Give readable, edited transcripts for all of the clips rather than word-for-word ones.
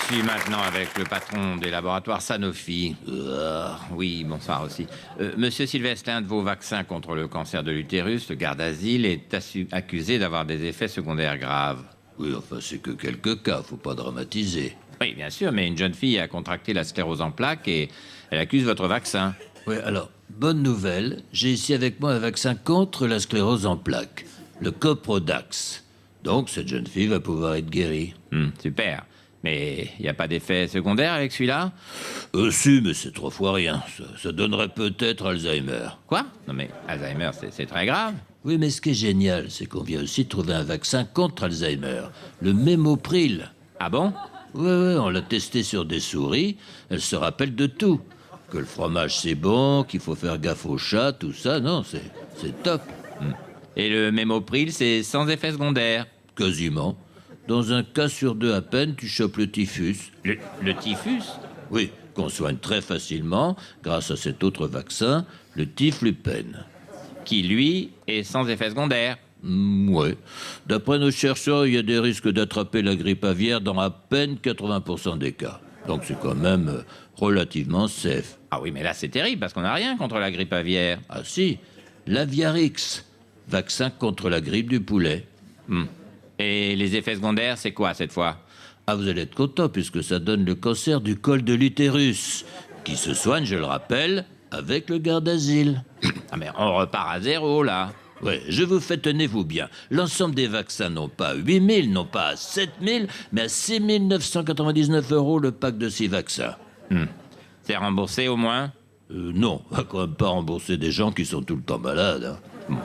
suis maintenant avec le patron des laboratoires Sanofi. Oui, bonsoir aussi. Monsieur Sylvestre, un de vos vaccins contre le cancer de l'utérus, le Gardasil, est accusé d'avoir des effets secondaires graves. Oui, enfin, c'est que quelques cas, faut pas dramatiser. Oui, bien sûr, mais une jeune fille a contracté la sclérose en plaques et elle accuse votre vaccin. Oui, alors, bonne nouvelle, j'ai ici avec moi un vaccin contre la sclérose en plaques, le Coprodax. Donc, cette jeune fille va pouvoir être guérie. Super. Mais il n'y a pas d'effet secondaire avec celui-là? Si, mais c'est 3 fois rien. Ça donnerait peut-être Alzheimer. Quoi? Non mais Alzheimer, c'est très grave. Oui, mais ce qui est génial, c'est qu'on vient aussi de trouver un vaccin contre Alzheimer, le Mémopril. Ah bon? Oui, on l'a testé sur des souris, elles se rappellent de tout. Que le fromage c'est bon, qu'il faut faire gaffe aux chats, tout ça, non, c'est top. Et le Mémopril, c'est sans effet secondaire. Quasiment. Dans un cas sur 2 à peine, tu chopes le typhus. Le typhus? Oui, qu'on soigne très facilement grâce à cet autre vaccin, le tiflupène. Qui, lui, est sans effet secondaire. Ouais. D'après nos chercheurs, il y a des risques d'attraper la grippe aviaire dans à peine 80% des cas. Donc c'est quand même relativement safe. Ah oui, mais là, c'est terrible, parce qu'on n'a rien contre la grippe aviaire. Ah si, l'Aviarix, vaccin contre la grippe du poulet. Et les effets secondaires, c'est quoi, cette fois? Ah, vous allez être content puisque ça donne le cancer du col de l'utérus, qui se soigne, je le rappelle, avec le Gardasil. Ah mais on repart à zéro, là. Ouais, je vous fais, tenez-vous bien, l'ensemble des vaccins n'ont pas à 8 000, non pas à 7 000, mais à 6 999 € le pack de 6 vaccins. C'est remboursé, au moins? Non, on va quand même pas rembourser des gens qui sont tout le temps malades. Hein.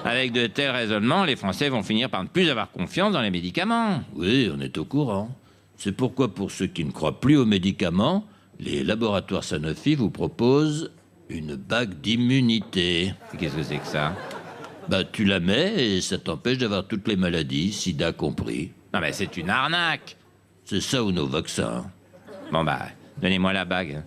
Avec de tels raisonnements, les Français vont finir par ne plus avoir confiance dans les médicaments. Oui, on est au courant. C'est pourquoi, pour ceux qui ne croient plus aux médicaments, les laboratoires Sanofi vous proposent une bague d'immunité. Qu'est-ce que c'est que ça? Bah, tu la mets et ça t'empêche d'avoir toutes les maladies, sida compris. Non mais c'est une arnaque. C'est ça ou nos vaccins. Bon bah, donnez-moi la bague.